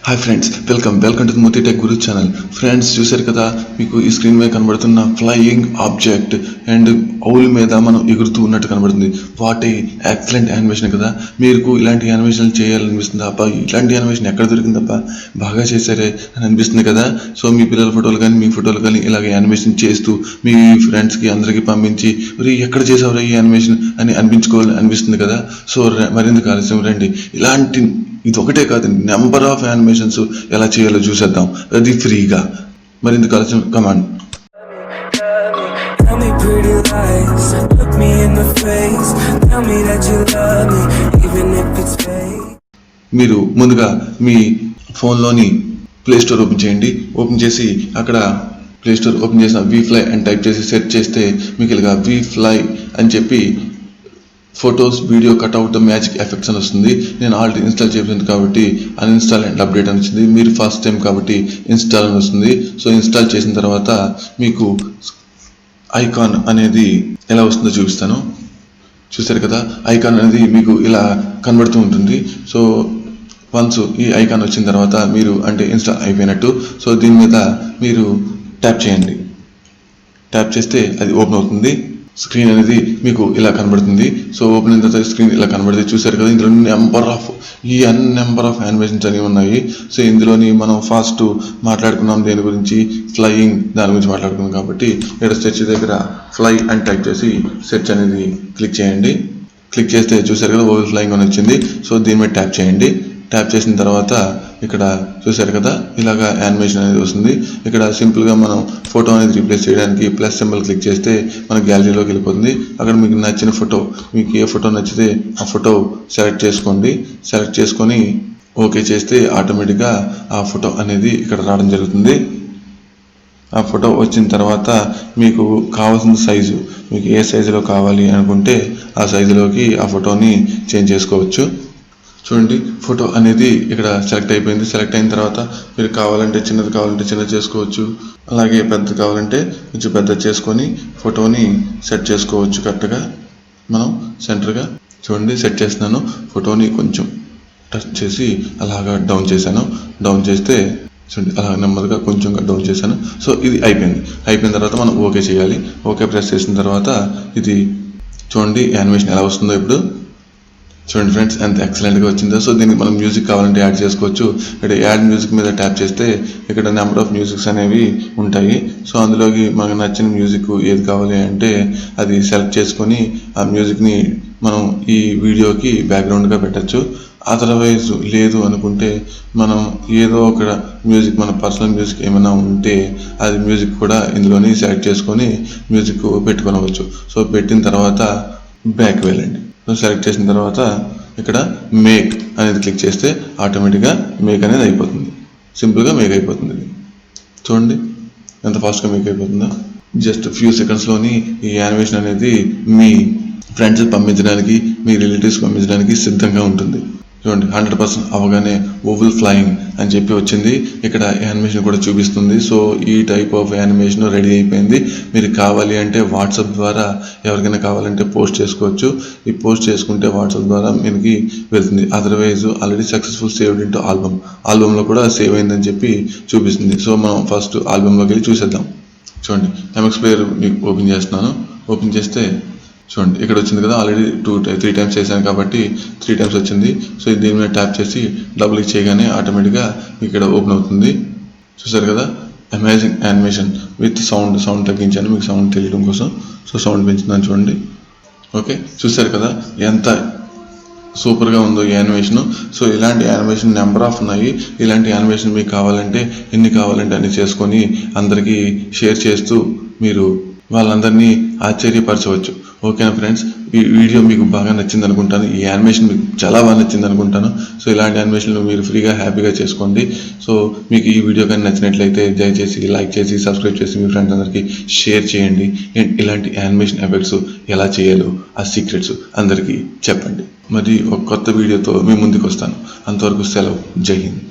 Hi friends, welcome to Moti tech guru channel. Friends, చూశారు కదా, మీకు ఈ స్క్రీన్ మీద కనబడుతున్న ఫ్లయింగ్ ఆబ్జెక్ట్ అండ్ ఔల్ మీద మనం ఎగురుతూ ఉన్నట్టు కనబడుతుంది. వాట్ ఏ ఎక్సలెంట్ యానిమేషన్ కదా. మీకు ఇలాంటి యానిమేషన్ చేయాలనిపిస్తుంది. అబ్బా, ఇలాంటి యానిమేషన్ ఎక్కడ దొరికిందబ్బా, బాగా చేశారే అని అనిపిస్తుంది కదా. సో మీ పిల్లల ఫోటోలు కానీ మీ ఫోటోలు కానీ ఇలాగ యానిమేషన్ చేస్తూ మీ ఫ్రెండ్స్కి అందరికీ పంపించి మరి ఎక్కడ చేసావురా ఈ యానిమేషన్ అని అనిపిస్తుంది కదా. సో మరింత ఆలస్యం రండి, ఇలాంటి ఇది ఒకటే కాదు, నెంబర్ ఆఫ్ యానిమేషన్స్ ఎలా చేయాలో చూసేద్దాం, అది ఫ్రీగా. మరింత ఆలస్యం కమాండ్. మీరు ముందుగా మీ ఫోన్లోని ప్లే స్టోర్ ఓపెన్ చేయండి. ఓపెన్ చేసి అక్కడ ప్లే స్టోర్ ఓపెన్ చేసిన VFLY అని టైప్ చేసి సెర్చ్ చేస్తే మీకు ఇలాగా VFLY అని చెప్పి photos, video cutout, magic effects అని వస్తుంది. నేను ఆల్రెడీ ఇన్స్టాల్ చేసింది కాబట్టి అన్ఇన్స్టాల్ అండ్ అప్డేట్ అని వచ్చింది. మీరు ఫస్ట్ టైం కాబట్టి ఇన్స్టాల్ అని వస్తుంది. సో ఇన్స్టాల్ చేసిన తర్వాత మీకు ఐకాన్ అనేది ఎలా వస్తుందో చూపిస్తాను. చూసారు కదా, ఐకాన్ అనేది మీకు ఇలా కనబడుతూ ఉంటుంది. సో వన్స్ ఈ ఐకాన్ వచ్చిన తర్వాత మీరు అంటే ఇన్స్టాల్ అయిపోయినట్టు. సో దీని మీద మీరు ట్యాప్ చేయండి. ట్యాప్ చేస్తే అది ఓపెన్ అవుతుంది. స్క్రీన్ అనేది మీకు ఇలా కనబడుతుంది. సో ఓపెన్ అయిన తర్వాత స్క్రీన్ ఇలా కనబడుతుంది. చూసారు కదా, ఇందులో నెంబర్ ఆఫ్ యానిమేషన్స్ అనేవి ఉన్నాయి. సో ఇందులోని మనం ఫాస్ట్ మాట్లాడుకున్నాం దేని గురించి, ఫ్లయింగ్, దాని గురించి మాట్లాడుకున్నాం కాబట్టి ఇక్కడ సెర్చ్ దగ్గర ఫ్లై అని టైప్ చేసి సెర్చ్ అనేది క్లిక్ చేయండి. క్లిక్ చేస్తే చూసారు కదా, ఓవర్ ఫ్లయింగ్ అని వచ్చింది. సో దీని మీద ట్యాప్ చేయండి. ట్యాప్ చేసిన తర్వాత ఇక్కడ చూసారు కదా, ఇలాగా యానిమేషన్ అనేది వస్తుంది. ఇక్కడ సింపుల్గా మనం ఫోటో అనేది రీప్లేస్ చేయడానికి ప్లస్ సింబల్ క్లిక్ చేస్తే మన గ్యాలరీలోకి వెళ్ళిపోతుంది. అక్కడ మీకు నచ్చిన ఫోటో, మీకు ఏ ఫోటో నచ్చితే ఆ ఫోటో సెలెక్ట్ చేసుకోండి. సెలెక్ట్ చేసుకొని ఓకే చేస్తే ఆటోమేటిక్గా ఆ ఫోటో అనేది ఇక్కడ రావడం జరుగుతుంది. ఆ ఫోటో వచ్చిన తర్వాత మీకు కావాల్సిన సైజు, మీకు ఏ సైజులో కావాలి అనుకుంటే ఆ సైజులోకి ఆ ఫోటోని చేంజ్ చేసుకోవచ్చు. చూడండి, ఫోటో అనేది ఇక్కడ సెలెక్ట్ అయిపోయింది. సెలెక్ట్ అయిన తర్వాత మీరు కావాలంటే చిన్నది కావాలంటే చిన్నది చేసుకోవచ్చు, అలాగే పెద్దది కావాలంటే కొంచెం పెద్దది చేసుకొని ఫోటోని సెట్ చేసుకోవచ్చు. కరెక్ట్గా మనం సెంటర్గా చూడండి సెట్ చేస్తున్నాను. ఫోటోని కొంచెం టచ్ చేసి అలాగా డౌన్ చేశాను. డౌన్ చేస్తే చూడండి అలా నెమ్మదిగా కొంచెం డౌన్ చేశాను. సో ఇది అయిపోయిన తర్వాత మనం ఓకే చేయాలి. ఓకే ప్రెస్ చేసిన తర్వాత ఇది చూడండి యానిమేషన్ ఎలా వస్తుందో ఇప్పుడు. చూడండి ఫ్రెండ్స్, ఎంత ఎక్సలెంట్గా వచ్చిందో. సో దీనికి మనం మ్యూజిక్ కావాలంటే యాడ్ చేసుకోవచ్చు. ఇక్కడ యాడ్ మ్యూజిక్ మీద ట్యాప్ చేస్తే ఇక్కడ నెంబర్ ఆఫ్ మ్యూజిక్స్ అనేవి ఉంటాయి. సో అందులోకి మనకు నచ్చిన మ్యూజిక్ ఏది కావాలి అంటే అది సెలెక్ట్ చేసుకొని ఆ మ్యూజిక్ని మనం ఈ వీడియోకి బ్యాక్గ్రౌండ్గా పెట్టచ్చు. అదర్వైజ్ లేదు అనుకుంటే మనం ఏదో ఒక మ్యూజిక్, మన పర్సనల్ మ్యూజిక్ ఏమైనా ఉంటే అది మ్యూజిక్ కూడా ఇందులోని సెలెక్ట్ చేసుకొని మ్యూజిక్ పెట్టుకోవచ్చు. సో పెట్టిన తర్వాత బ్యాక్ వెళ్ళండి. సెలెక్ట్ చేసిన తర్వాత ఇక్కడ మేక్ అనేది క్లిక్ చేస్తే ఆటోమేటిక్గా మేక్ అనేది అయిపోతుంది. సింపుల్గా మేక్ అయిపోతుంది. చూడండి ఎంత ఫాస్ట్గా మేక్ అయిపోతుందో. జస్ట్ ఫ్యూ సెకండ్స్లోని ఈ యానిమేషన్ అనేది మీ ఫ్రెండ్స్ పంపించడానికి, మీ రిలేటివ్స్ పంపించడానికి సిద్ధంగా ఉంటుంది. చూడండి 100% అవగానే ఓవల్ ఫ్లయింగ్ అని చెప్పి వచ్చింది. ఇక్కడ యానిమేషన్ కూడా చూపిస్తుంది. సో ఈ టైప్ ఆఫ్ యానిమేషన్ రెడీ అయిపోయింది. మీరు కావాలి అంటే వాట్సాప్ ద్వారా ఎవరికైనా కావాలంటే పోస్ట్ చేసుకోవచ్చు. ఈ పోస్ట్ చేసుకుంటే వాట్సాప్ ద్వారా మీకు వెళ్తుంది. Otherwise already successful saved into ఆల్బమ్లో కూడా సేవ్ అయిందని చెప్పి చూపిస్తుంది. సో మనం ఫస్ట్ ఆల్బమ్లోకి వెళ్ళి చూసేద్దాం. చూడండి, MX ప్లేయర్ ఓపెన్ చేస్తున్నాను. ఓపెన్ చేస్తే చూడండి ఇక్కడ వచ్చింది కదా, ఆల్రెడీ 3 టైమ్స్ చేశాను కాబట్టి 3 టైమ్స్ వచ్చింది. సో దీని మీద ట్యాప్ చేసి డబుల్ క్లిక్ చేయగానే ఆటోమేటిక్గా ఇక్కడ ఓపెన్ అవుతుంది. చూసారు కదా, అమేజింగ్ యానిమేషన్ విత్ సౌండ్ తగ్గించాను మీకు సౌండ్ తెలియడం కోసం. సో సౌండ్ పెంచుతున్నాను చూడండి. ఓకే, చూసారు కదా ఎంత సూపర్గా ఉందో ఈ యానిమేషన్. సో ఇలాంటి యానిమేషన్ నెంబర్ ఆఫ్ ఉన్నాయి. ఇలాంటి యానిమేషన్ మీకు కావాలంటే ఎన్ని కావాలంటే అన్ని చేసుకొని అందరికీ షేర్ చేస్తూ మీరు వాళ్ళందరినీ ఆశ్చర్యపరచవచ్చు. ఓకేనా ఫ్రెండ్స్, ఈ వీడియో మీకు బాగా నచ్చింది అనుకుంటాను. ఈ యానిమేషన్ మీకు చాలా బాగా నచ్చింది అనుకుంటాను. సో ఇలాంటి యానిమేషన్లు మీరు ఫ్రీగా హ్యాపీగా చేసుకోండి. సో మీకు ఈ వీడియో కానీ నచ్చినట్లయితే దయచేసి లైక్ చేసి సబ్స్క్రైబ్ చేసి మీ ఫ్రెండ్స్ అందరికీ షేర్ చేయండి. ఇలాంటి యానిమేషన్ ఎఫెక్ట్స్ ఎలా చేయాలో ఆ సీక్రెట్స్ అందరికీ చెప్పండి. మరి ఒక కొత్త వీడియోతో మీ ముందుకు వస్తాను. అంతవరకు సెలవు. జై హింద్.